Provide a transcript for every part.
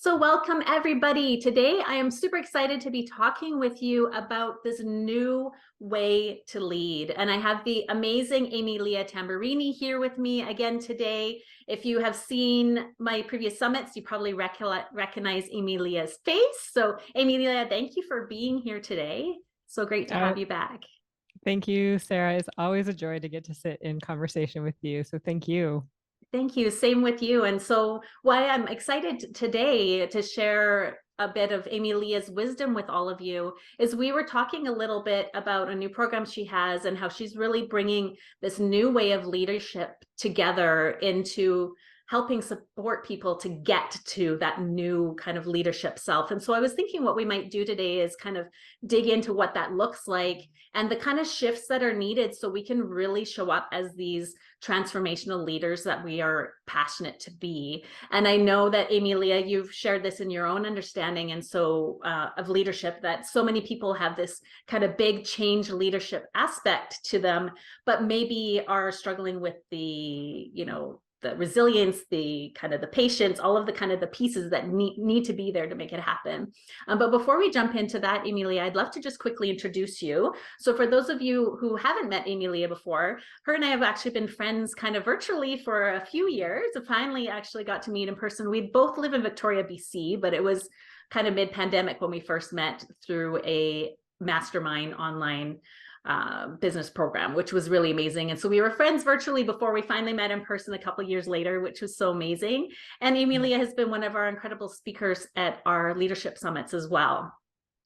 So welcome everybody. Today I am super excited to be talking with you about this new way to lead. And I have the amazing Ame-Lia Tamburrini here with me again today. If you have seen my previous summits, you probably recognize Ame-Lia's face. So Ame-Lia, thank you for being here today. So great to have you back. Thank you, Sarah. It's always a joy to get to sit in conversation with you. So thank you. Thank you. Same with you. And so why I'm excited today to share a bit of Ame-Lia's wisdom with all of you is we were talking a little bit about a new program she has and how she's really bringing this new way of leadership together into helping support people to get to that new kind of leadership self. And so I was thinking what we might do today is kind of dig into what that looks like and the kind of shifts that are needed so we can really show up as these transformational leaders that we are passionate to be. And I know that Ame-Lia, you've shared this in your own understanding and so of leadership, that so many people have this kind of big change leadership aspect to them, but maybe are struggling with the resilience, the patience, all of the kind of the pieces that need to be there to make it happen. But before we jump into that, Ame-Lia, I'd love to just quickly introduce you. So for those of you who haven't met Ame-Lia before, her and I have actually been friends kind of virtually for a few years. I finally actually got to meet in person. We both live in Victoria, BC, but it was kind of mid-pandemic when we first met through a mastermind online business program, which was really amazing. And so we were friends virtually before we finally met in person a couple of years later, which was so amazing. And Ame-Lia has been one of our incredible speakers at our leadership summits as well.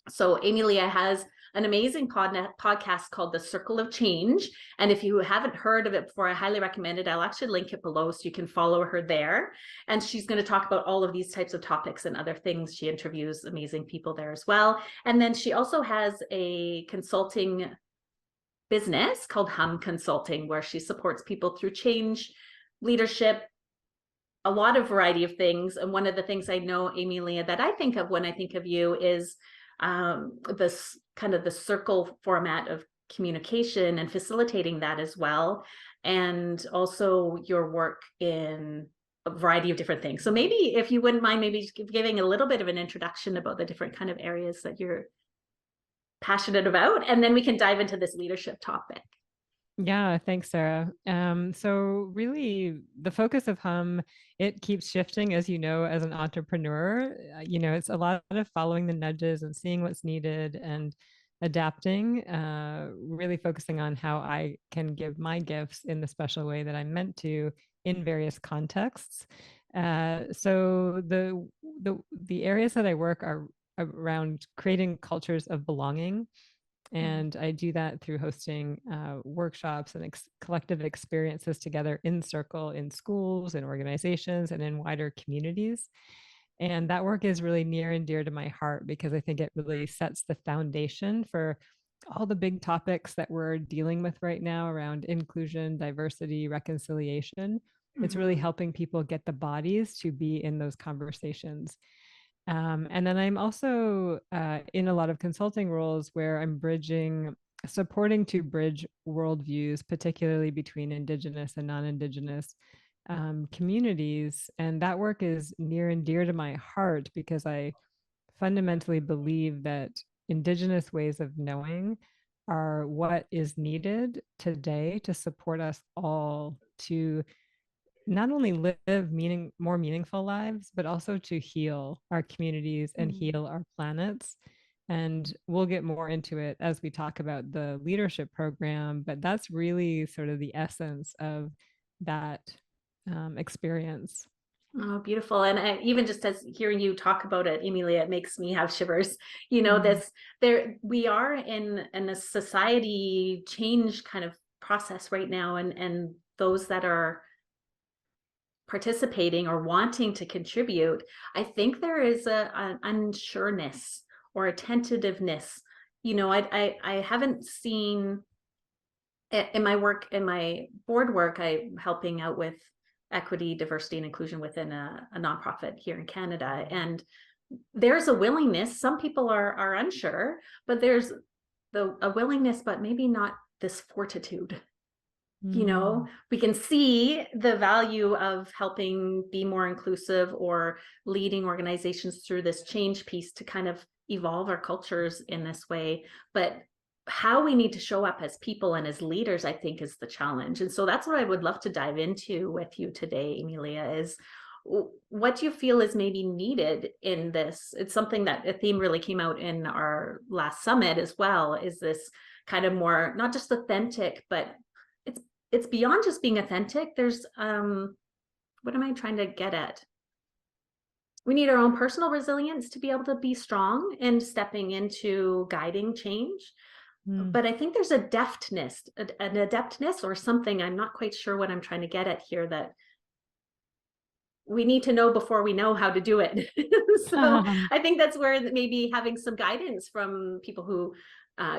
So Ame-Lia has an amazing podcast called The Circle of Change. And if you haven't heard of it before, I highly recommend it. I'll actually link it below so you can follow her there. And she's going to talk about all of these types of topics and other things. She interviews amazing people there as well. And then she also has a consulting business called Hum Consulting, where she supports people through change, leadership, a lot of variety of things. And one of the things I know, Ame-Lia, that I think of when I think of you is this kind of the circle format of communication and facilitating that as well. And also your work in a variety of different things. So maybe if you wouldn't mind maybe giving a little bit of an introduction about the different kind of areas that you're passionate about, and then we can dive into this leadership topic. Yeah, thanks, Sarah. So really the focus of Hum, it keeps shifting, as you know, as an entrepreneur. It's a lot of following the nudges and seeing what's needed and adapting, really focusing on how I can give my gifts in the special way that I'm meant to in various contexts. So the areas that I work are around creating cultures of belonging. And I do that through hosting workshops and collective experiences together in circle in schools and organizations and in wider communities. And that work is really near and dear to my heart because I think it really sets the foundation for all the big topics that we're dealing with right now around inclusion, diversity, reconciliation. It's really helping people get the bodies to be in those conversations. And then I'm also in a lot of consulting roles where I'm supporting to bridge worldviews, particularly between Indigenous and non-Indigenous communities. And that work is near and dear to my heart because I fundamentally believe that Indigenous ways of knowing are what is needed today to support us all to not only live more meaningful lives, but also to heal our communities and heal our planets. And we'll get more into it as we talk about the leadership program, but that's really sort of the essence of that experience. Oh, beautiful. And even just as hearing you talk about it, Ame-Lia, it makes me have shivers. We are in a society change kind of process right now, and those that are participating or wanting to contribute, I think there is an unsureness or a tentativeness. I haven't seen in my work, in my board work, I'm helping out with equity, diversity, and inclusion within a nonprofit here in Canada. And there's a willingness. Some people are unsure, but there's a willingness, but maybe not this fortitude. Mm. we can see the value of helping be more inclusive or leading organizations through this change piece to kind of evolve our cultures in this way. But how we need to show up as people and as leaders, I think, is the challenge. And so that's what I would love to dive into with you today, Ame-Lia, is what do you feel is maybe needed in this? It's something that a theme really came out in our last summit as well, is this kind of more, not just authentic, but it's it's beyond just being authentic. There's what am I trying to get at? We need our own personal resilience to be able to be strong and stepping into guiding change. Mm. But I think there's a deftness, an adeptness or something. I'm not quite sure what I'm trying to get at here, that we need to know before we know how to do it. So I think that's where maybe having some guidance from people who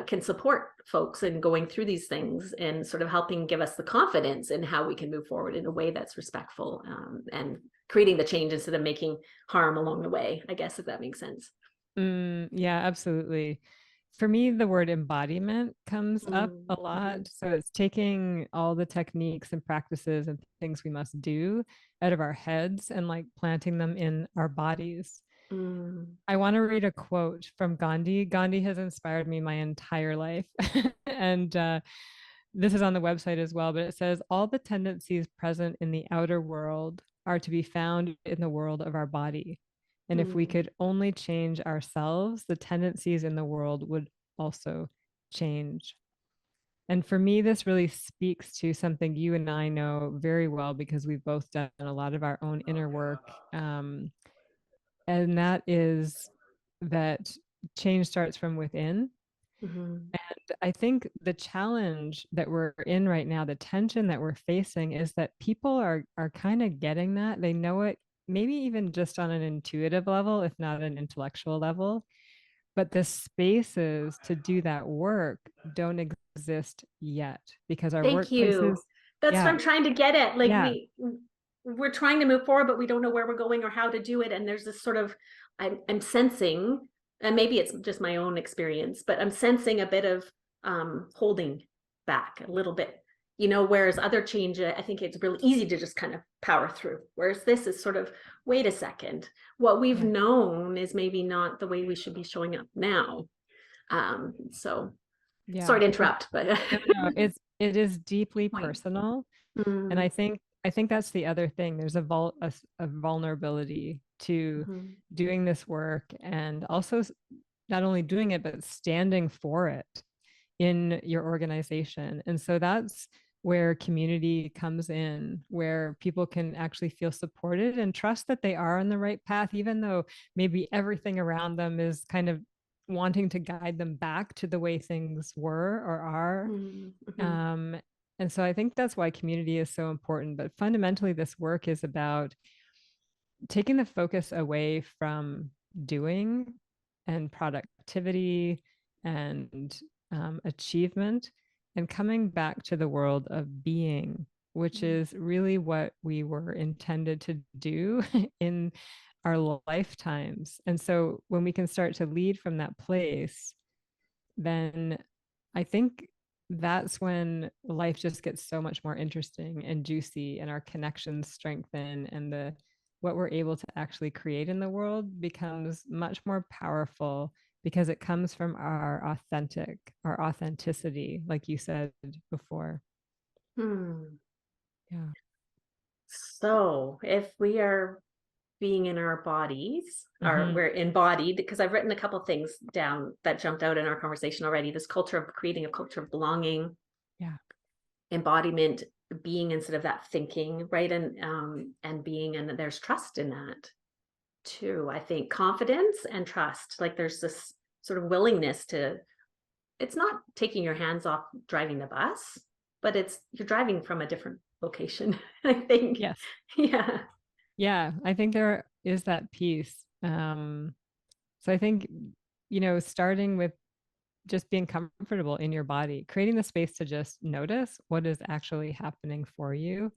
can support folks in going through these things and sort of helping give us the confidence in how we can move forward in a way that's respectful, and creating the change instead of making harm along the way, I guess, if that makes sense. Yeah, absolutely. For me, the word embodiment comes up a Mm-hmm. lot. So it's taking all the techniques and practices and things we must do out of our heads and like planting them in our bodies. Mm. I want to read a quote from Gandhi. Gandhi has inspired me my entire life. And this is on the website as well, but it says, all the tendencies present in the outer world are to be found in the world of our body. And if we Mm. could only change ourselves, the tendencies in the world would also change. And for me, this really speaks to something you and I know very well because we've both done a lot of our own inner work. And that is that change starts from within. Mm-hmm. I think the challenge that we're in right now, the tension that we're facing is that people are kind of getting that. They know it maybe even just on an intuitive level, if not an intellectual level. But the spaces to do that work don't exist yet because our Thank workplaces, you. That's what yeah, I'm trying to get at. Like yeah, we're trying to move forward, but we don't know where we're going or how to do it. And there's this sort of, I'm sensing, and maybe it's just my own experience, but I'm sensing a bit of holding back a little bit. Whereas other change, I think it's really easy to just kind of power through. Whereas this is sort of, wait a second, what we've yeah, known is maybe not the way we should be showing up now. So sorry yeah. to interrupt, but No, no, it is deeply point. personal. And Mm, I think that's the other thing. There's a vulnerability to mhm, doing this work and also not only doing it, but standing for it in your organization. And so that's where community comes in, where people can actually feel supported and trust that they are on the right path, even though maybe everything around them is kind of wanting to guide them back to the way things were or are. mhm, mhm, Um, and so I think that's why community is so important. But fundamentally, this work is about taking the focus away from doing and productivity and achievement and coming back to the world of being, which mhm, is really what we were intended to do in our lifetimes. And so when we can start to lead from that place, then I think that's when life just gets so much more interesting and juicy and our connections strengthen and the what we're able to actually create in the world becomes much more powerful because it comes from our authenticity, like you said before. hmm. Yeah. So if we are being in our bodies, or Hmm. we're embodied, because I've written a couple things down that jumped out in our conversation already. This culture of creating a culture of belonging, Yeah. embodiment, being instead of that thinking, right? And being, and there's trust in that too. I think confidence and trust. Like there's this sort of willingness to, it's not taking your hands off driving the bus, but it's you're driving from a different location, I think. Yes. Yeah. Yeah. I think there is that piece. So I think, starting with just being comfortable in your body, creating the space to just notice what is actually happening for you.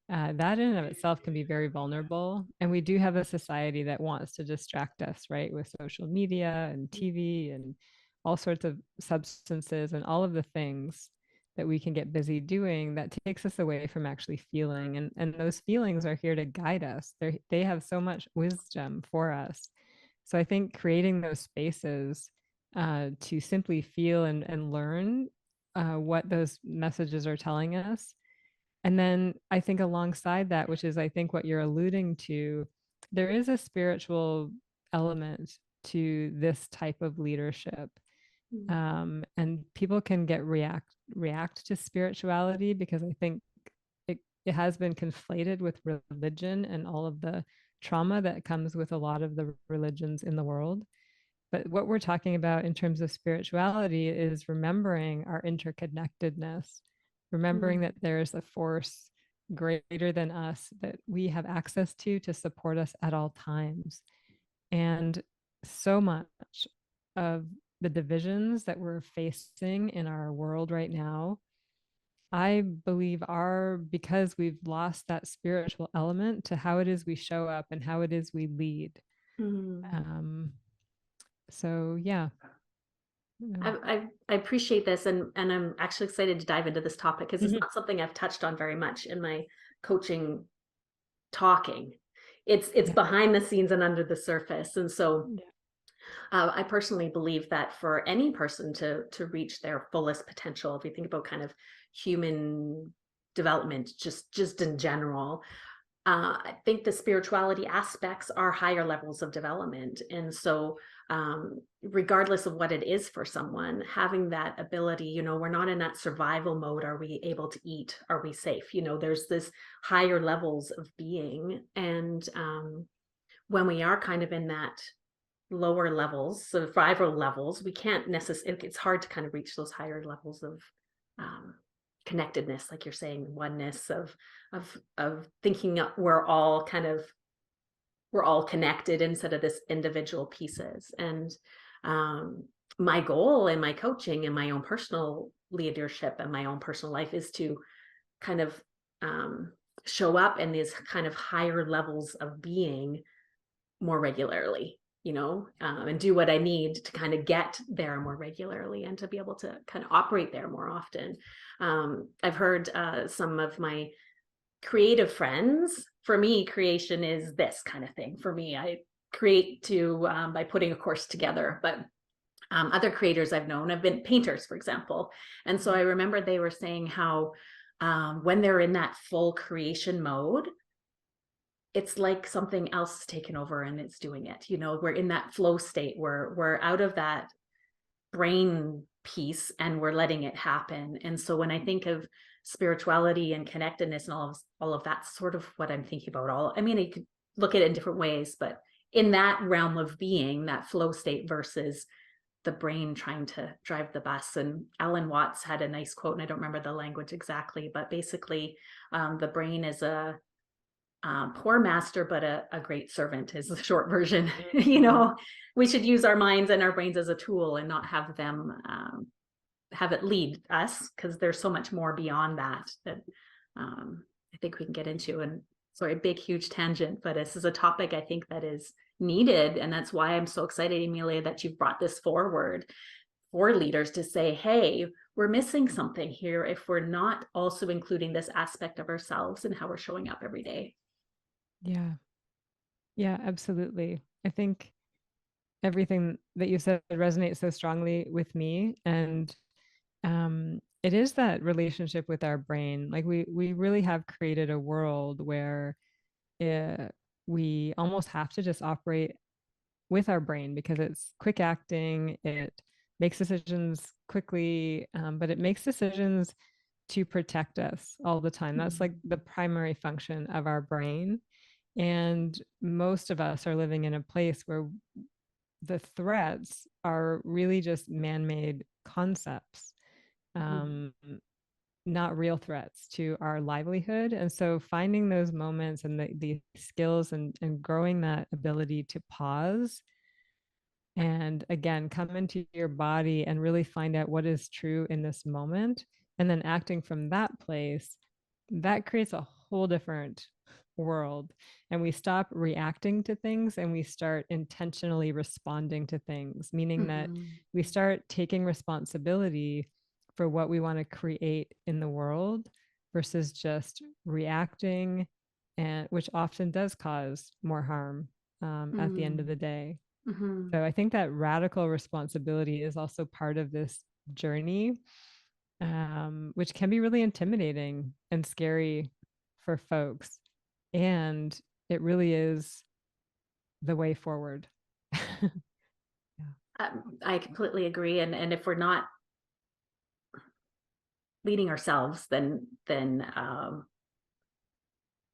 That in and of itself can be very vulnerable. And we do have a society that wants to distract us, right? With social media and TV and all sorts of substances and all of the things. that we can get busy doing that takes us away from actually feeling. And those feelings are here to guide us. They have so much wisdom for us. So I think creating those spaces to simply feel and learn what those messages are telling us. And then I think alongside that, which is I think what you're alluding to, there is a spiritual element to this type of leadership. Mm. And people can react to spirituality because I think it has been conflated with religion and all of the trauma that comes with a lot of the religions in the world. But what we're talking about in terms of spirituality is remembering our interconnectedness, remembering Mm. that there's a force greater than us that we have access to support us at all times. And so much of the divisions that we're facing in our world right now, I believe are because we've lost that spiritual element to how it is we show up and how it is we lead. Mm. Um, so yeah. I appreciate this, and I'm actually excited to dive into this topic because it's Mhm. not something I've touched on very much in my coaching talking. It's Yeah. behind the scenes and under the surface, and so Yeah. I personally believe that for any person to reach their fullest potential, if you think about kind of human development, just in general, I think the spirituality aspects are higher levels of development. And so, regardless of what it is for someone, having that ability, we're not in that survival mode. Are we able to eat? Are we safe? There's this higher levels of being. And when we are kind of in that lower levels, survival levels, we can't necessarily, it's hard to kind of reach those higher levels of um, connectedness, like you're saying, oneness of thinking we're all connected instead of this individual pieces. And um, my goal in my coaching and my own personal leadership and my own personal life is to kind of um, show up in these kind of higher levels of being more regularly, and do what I need to kind of get there more regularly and to be able to kind of operate there more often. I've heard some of my creative friends, for me, creation is this kind of thing. For me, I create by putting a course together, but other creators I've known have been painters, for example. And so I remember they were saying how when they're in that full creation mode, it's like something else is taken over and it's doing it. We're in that flow state where we're out of that brain piece and we're letting it happen. And so when I think of spirituality and connectedness and all of that's sort of what I'm thinking about. You could look at it in different ways, but in that realm of being, that flow state versus the brain trying to drive the bus. And Alan Watts had a nice quote, and I don't remember the language exactly, but basically the brain is a poor master, but a great servant is the short version. Mhm. We should use our minds and our brains as a tool and not have them have it lead us, because there's so much more beyond that I think we can get into. And sorry, big, huge tangent, but this is a topic I think that is needed. And that's why I'm so excited, Ame-Lia, that you've brought this forward for leaders to say, hey, we're missing something here if we're not also including this aspect of ourselves and how we're showing up every day. Yeah. Yeah, absolutely. I think everything that you said resonates so strongly with me. And it is that relationship with our brain. Like we really have created a world where uh, we almost have to just operate with our brain because it's quick acting, it makes decisions quickly, but it makes decisions to protect us all the time. That's like the primary function of our brain. And most of us are living in a place where the threats are really just man made concepts, um, not real threats to our livelihood. And so finding those moments and the skills and growing that ability to pause and again come into your body and really find out what is true in this moment and then acting from that place, that creates a whole different world. And we stop reacting to things and we start intentionally responding to things, meaning that Mhm. we start taking responsibility for what we want to create in the world versus just reacting, and which often does cause more harm at the end of Mm, the day. mhm. So I think that radical responsibility is also part of this journey, which can be really intimidating and scary for folks. And it really is the way forward. Yeah. I completely agree. And if we're not leading ourselves, then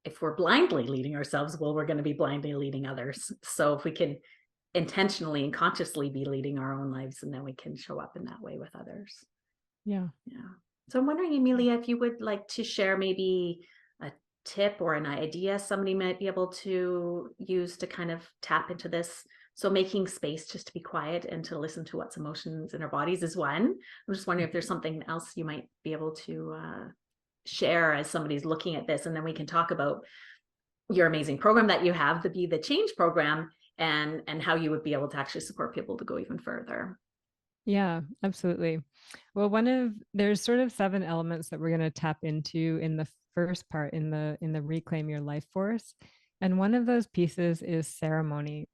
if we're blindly leading ourselves, well, we're going to be blindly leading others. So if we can intentionally and consciously be leading our own lives, and then we can show up in that way with others. Yeah. Yeah. So I'm wondering, Ame-Lia, if you would like to share maybe a tip or an idea somebody might be able to use to kind of tap into this. So making space just to be quiet and to listen to what's emotions in our bodies is one. I'm just wondering if there's something else you might be able to share as somebody's looking at this, and then we can talk about your amazing program that you have, the Be the Change program, and how you would be able to actually support people to go even further. Yeah, absolutely. Well, there's sort of 7 elements that we're going to tap into in the first part, in the reclaim your life force. And one of those pieces is ceremony.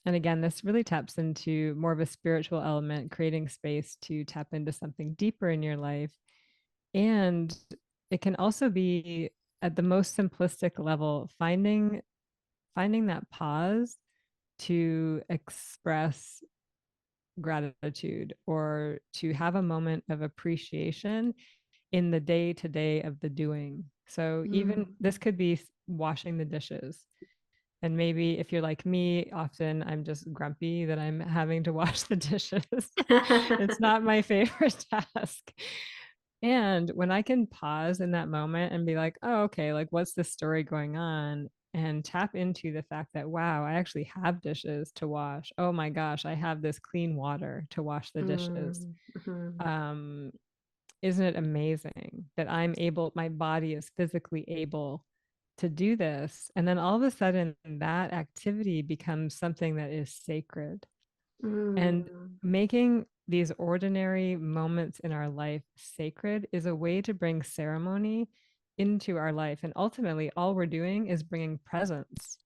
And again, this really taps into more of a spiritual element, creating space to tap into something deeper in your life. And it can also be at the most simplistic level, finding that pause to express gratitude or to have a moment of appreciation in the day to day of the doing. So even Mm. this could be washing the dishes. And maybe if you're like me, often I'm just grumpy that I'm having to wash the dishes. It's not my favorite task. And when I can pause in that moment and be like, oh, okay, like what's the story going on? And tap into the fact that, wow, I actually have dishes to wash. Oh my gosh, I have this clean water to wash the dishes. Mm, mhm, Um, isn't it amazing that my body is physically able to do this? And then all of a sudden, that activity becomes something that is sacred. And mm, making these ordinary moments in our life sacred is a way to bring ceremony into our life. And ultimately, all we're doing is bringing presence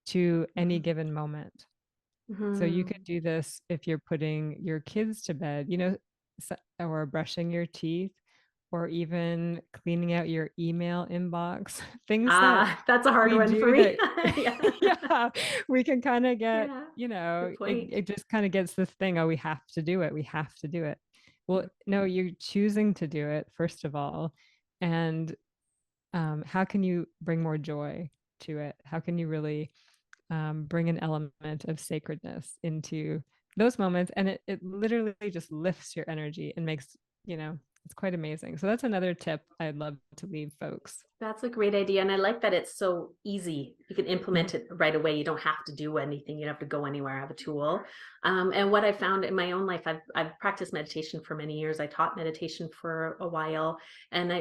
to any mhm, given moment. So you could mhm. do this if you're putting your kids to bed, or brushing your teeth, or even cleaning out your email inbox, things that That's a hard we one for do me. that, Yeah. yeah, we can kind of get, Yeah, good it, point. it just kind of gets this thing, oh, we have to do it. We have to do it. Well, no, you're choosing to do it, first of all. And how can you bring more joy to it? How can you really bring an element of sacredness into those moments? And it literally just lifts your energy and makes, it's quite amazing. So that's another tip I'd love to leave folks. That's a great idea. And I like that it's so easy. You can Mhm. implement it right away. You don't have to do anything. You don't have to go anywhere. I have a tool. And what I found in my own life, I've practiced meditation for many years. I taught meditation for a while.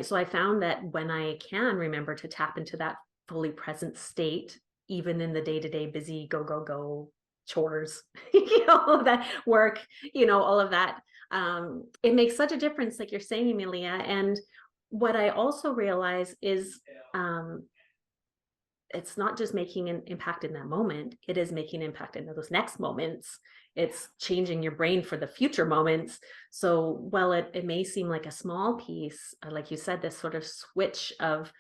So I found that when I can remember to tap into that fully present state, even in the day-to-day busy, go, go, go chores, that work, all of that, it makes such a difference, like you're saying, Emilia. And what I also realize is um, it's not just making an impact in that moment, it is making an impact in those next moments. It's changing your brain for the future moments. So while it may seem like a small piece, like you said, this sort of switch of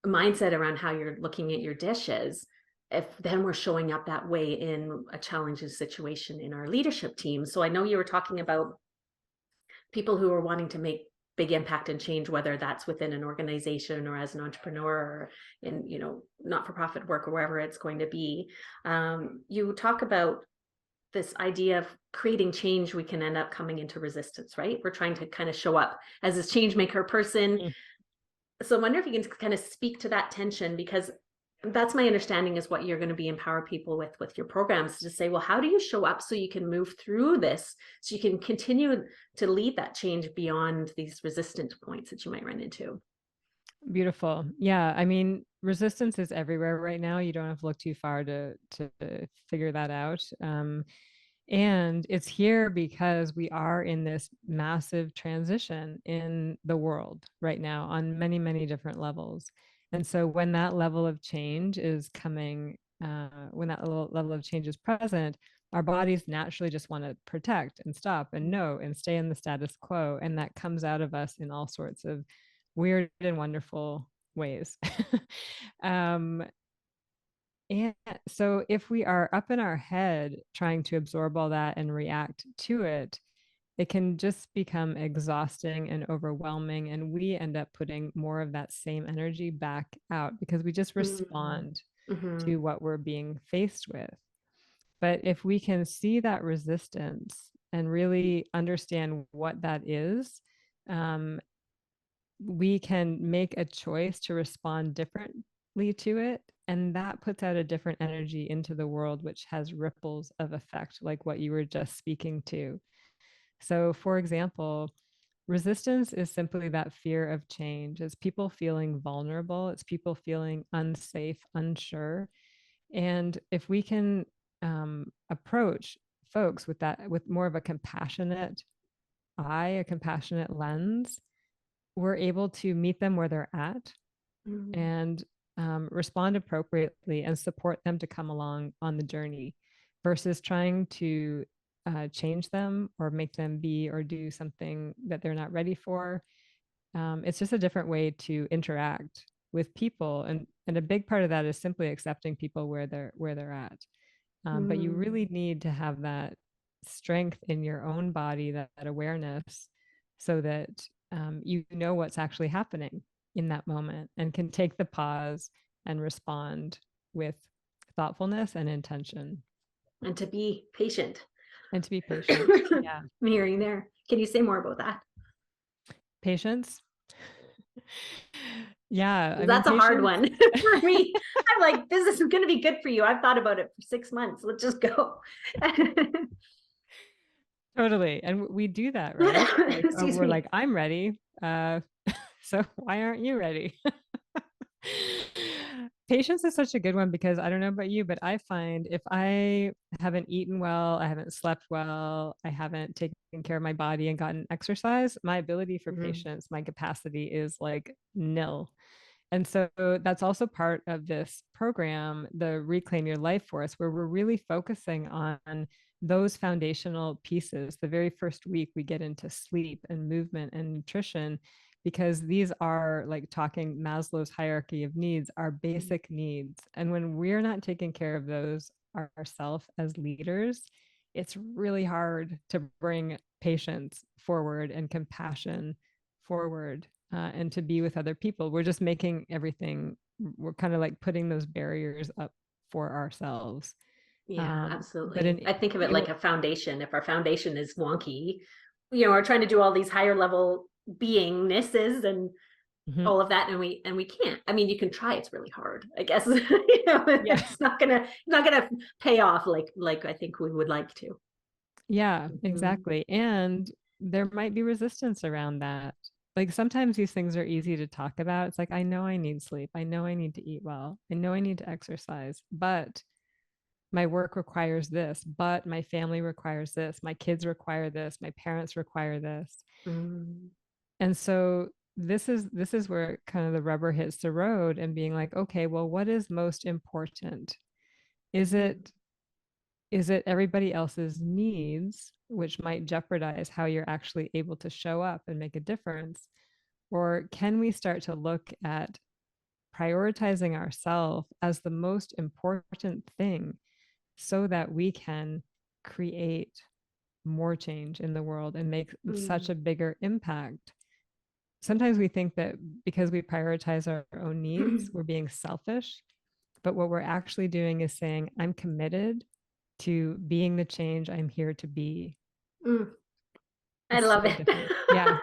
mindset around how you're looking at your dishes, if then we're showing up that way in a challenging situation in our leadership team. So I know you were talking about people who are wanting to make big impact and change, whether that's within an organization or as an entrepreneur or in not-for-profit work or wherever it's going to be. You talk about this idea of creating change, we can end up coming into resistance, right? We're trying to kind of show up as this change maker person. Mm. So I wonder if you can kind of speak to that tension, because that's my understanding is what you're going to be empower people with your programs, to say, well, how do you show up so you can move through this, so you can continue to lead that change beyond these resistant points that you might run into. Beautiful. Yeah. I mean, resistance is everywhere right now. You don't have to look too far to figure that out. And it's here because we are in this massive transition in the world right now on many, many different levels. And so when that level of change is coming, when that level of change is present, our bodies naturally just want to protect and stop and know and stay in the status quo. And that comes out of us in all sorts of weird and wonderful ways. um, and so if we are up in our head trying to absorb all that and react to it, it can just become exhausting and overwhelming. And we end up putting more of that same energy back out because we just respond Mm-hmm. to what we're being faced with. But if we can see that resistance and really understand what that is, um, we can make a choice to respond differently to it. And that puts out a different energy into the world, which has ripples of effect, like what you were just speaking to. So, for example, resistance is simply that fear of change. It's people feeling vulnerable, it's people feeling unsafe, unsure. And if we can approach folks with that, with more of a compassionate eye, a compassionate lens, we're able to meet them where they're at Mm-hmm. and respond appropriately and support them to come along on the journey versus trying to change them or make them be or do something that they're not ready for. It's just a different way to interact with people, and a big part of that is simply accepting people where they're at. But you Mm. really need to have that strength in your own body, that awareness, so that you know what's actually happening in that moment and can take the pause and respond with thoughtfulness and intention And to be patient. and to be patient. Yeah. I'm hearing there. Can you say more about that? Patience. Yeah. I mean, That's a hard patience. one for me. I'm like, this is going to be good for you. I've thought about it for 6 months. Let's just go. Totally. And we do that, right? Like, oh, Excuse we're me. like, I'm ready. So why aren't you ready? Patience is such a good one because I don't know about you, but I find if I haven't eaten well, I haven't slept well, I haven't taken care of my body and gotten exercise, my ability for Mhm. patience, my capacity is like nil. And so that's also part of this program, the Reclaim Your Life Force, where we're really focusing on those foundational pieces. The very first week, we get into sleep and movement and nutrition, because these are, like talking Maslow's hierarchy of needs, our basic needs. And when we're not taking care of those ourselves as leaders, it's really hard to bring patience forward and compassion forward, and to be with other people. We're just making everything, we're kind of like putting those barriers up for ourselves. Yeah, But absolutely. I think of it like a foundation. If our foundation is wonky, we're trying to do all these higher level beingnesses and Mhm. all of that, and we can't. I mean, you can try. It's really hard, I guess. Yeah, It's not gonna pay off like I think we would like to. yeah, Mhm. exactly. And there might be resistance around that. Like sometimes these things are easy to talk about. It's like, I know I need sleep. I know I need to eat well. I know I need to exercise, but my work requires this, but my family requires this, my kids require this, my parents require this. Mm. And so this is where kind of the rubber hits the road and being like, okay, well, what is most important? Is Mhm. it is it everybody else's needs, which might jeopardize how you're actually able to show up and make a difference? Or can we start to look at prioritizing ourselves as the most important thing so that we can create more change in the world and make such Mm. a bigger impact? Sometimes we think that because we prioritize our own needs, we're being selfish. But what we're actually doing is saying, I'm committed to being the change I'm here to be. Mm. I It's love so it. different. Yeah.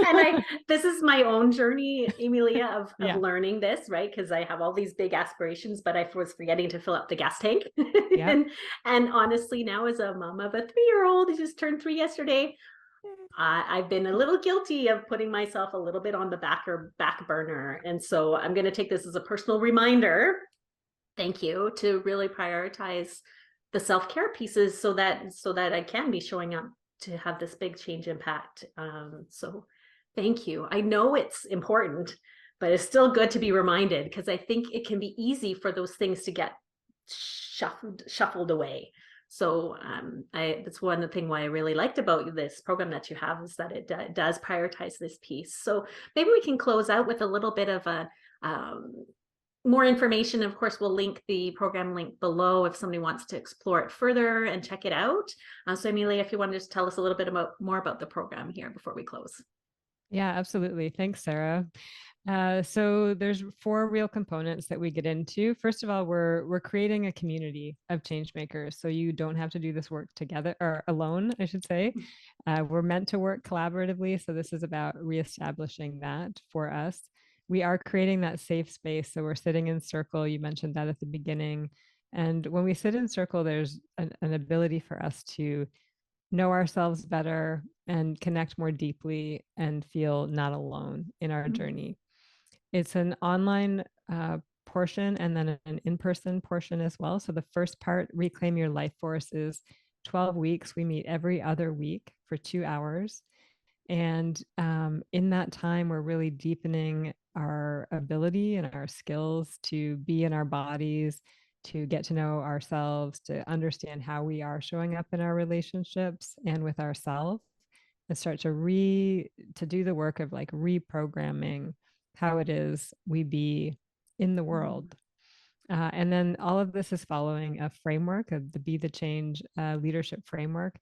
And this is my own journey, Emilia, of Yeah. learning this, right? Because I have all these big aspirations, but I was forgetting to fill up the gas tank. Yeah. And honestly, now as a mom of a 3-year-old who just turned 3 yesterday, I've been a little guilty of putting myself a little bit on the back burner. And so I'm going to take this as a personal reminder. Thank you, to really prioritize the self-care pieces so that I can be showing up to have this big change impact. So thank you. I know it's important, but it's still good to be reminded, because I think it can be easy for those things to get shuffled away. So that's one thing why I really liked about this program that you have, is that it does prioritize this piece. So maybe we can close out with a little bit of a more information. Of course, we'll link the program link below if somebody wants to explore it further and check it out. So Ame-Lia, if you want to just tell us a little bit more about the program here before we close. Yeah, absolutely. Thanks, Sarah. So there's 4 real components that we get into. First of all, we're creating a community of change makers, so you don't have to do this work together, or alone, I should say. We're meant to work collaboratively, so this is about reestablishing that for us. We are creating that safe space, so we're sitting in circle. You mentioned that at the beginning. And when we sit in circle, there's an ability for us to know ourselves better and connect more deeply and feel not alone in our journey. It's an online portion and then an in-person portion as well. So the first part, Reclaim Your Life Force, is 12 weeks. We meet every other week for 2 hours. And in that time, we're really deepening our ability and our skills to be in our bodies, to get to know ourselves, to understand how we are showing up in our relationships and with ourselves, and start to do the work of like reprogramming how it is we be in the world. And then all of this is following a framework of the Be the Change leadership framework,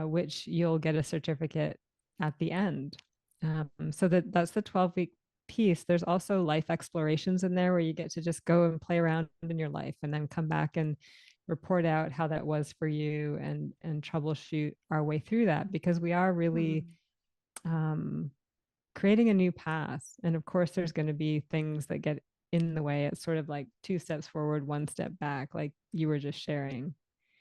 which you'll get a certificate at the end. So that's the 12-week piece. There's also life explorations in there where you get to just go and play around in your life and then come back and report out how that was for you, and troubleshoot our way through that, because we are really creating a new path. And of course, there's going to be things that get in the way. It's sort of like 2 steps forward, 1 step back, like you were just sharing.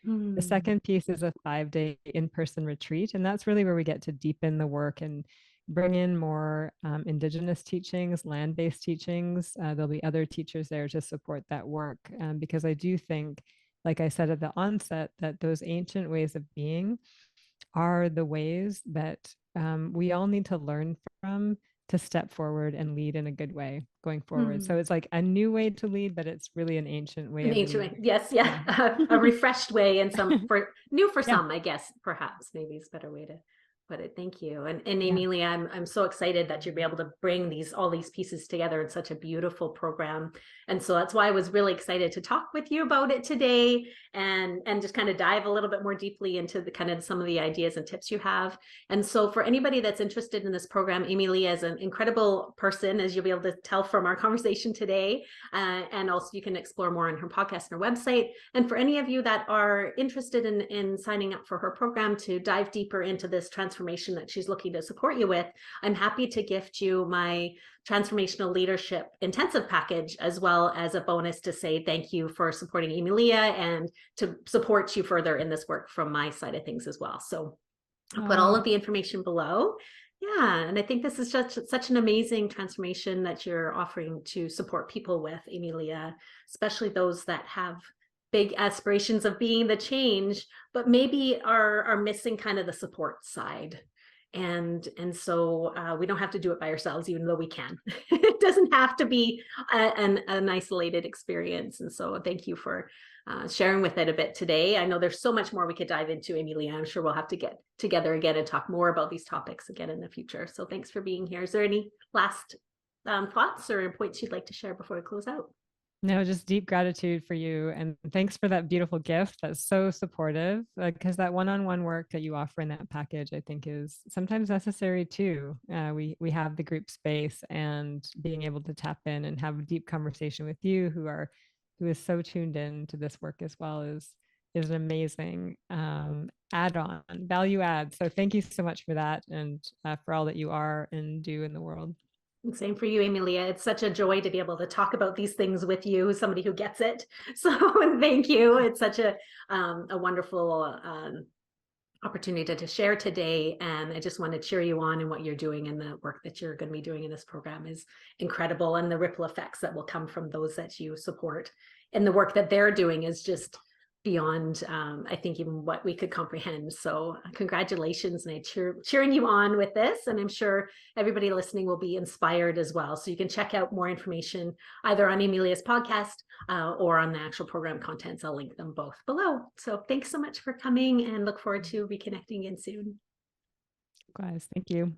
The second piece is a 5-day in-person retreat, and that's really where we get to deepen the work and bring in more Indigenous teachings, land-based teachings. There'll be other teachers there to support that work, because I do think, like I said at the onset, that those ancient ways of being are the ways that we all need to learn from to step forward and lead in a good way going forward. So it's like a new way to lead, but it's really an ancient way of leading. Yes, yeah. A refreshed way, and some for new for Yeah. some, I guess, perhaps maybe is a better way to put it. Thank you. And Yeah. Ame-Lia, I'm so excited that you'll be able to bring all these pieces together in such a beautiful program. And so that's why I was really excited to talk with you about it today, and just kind of dive a little bit more deeply into the kind of some of the ideas and tips you have. And so for anybody that's interested in this program, Ame-Lia is an incredible person, as you'll be able to tell from our conversation today. And also you can explore more on her podcast and her website. And for any of you that are interested in signing up for her program to dive deeper into this transformation that she's looking to support you with, I'm happy to gift you my Transformational Leadership Intensive Package, as well as a bonus to say thank you for supporting Ame-Lia and to support you further in this work from my side of things as well. So I'll put all of the information below. Yeah, and I think this is such an amazing transformation that you're offering to support people with, Ame-Lia, especially those that have big aspirations of being the change, but maybe are missing kind of the support side. And so we don't have to do it by ourselves, even though we can. It doesn't have to be an isolated experience. And so thank you for sharing with it a bit today. I know there's so much more we could dive into, Ame-Lia. I'm sure we'll have to get together again and talk more about these topics again in the future. So thanks for being here. Is there any last thoughts or points you'd like to share before we close out? No, just deep gratitude for you. And thanks for that beautiful gift. That's so supportive, because that one-on-one work that you offer in that package, I think, is sometimes necessary too. We have the group space, and being able to tap in and have a deep conversation with you who is so tuned in to this work as well is an amazing add-on, value add. So thank you so much for that, and for all that you are and do in the world. Same for you, Ame-Lia. It's such a joy to be able to talk about these things with you, somebody who gets it. So thank you. It's such a wonderful opportunity to share today. And I just want to cheer you on in what you're doing, and the work that you're going to be doing in this program is incredible. And the ripple effects that will come from those that you support and the work that they're doing is just beyond, I think, even what we could comprehend. So congratulations, and cheering you on with this. And I'm sure everybody listening will be inspired as well. So you can check out more information either on Ame-Lia's podcast or on the actual program contents. I'll link them both below. So thanks so much for coming, and look forward to reconnecting again soon. Guys, thank you.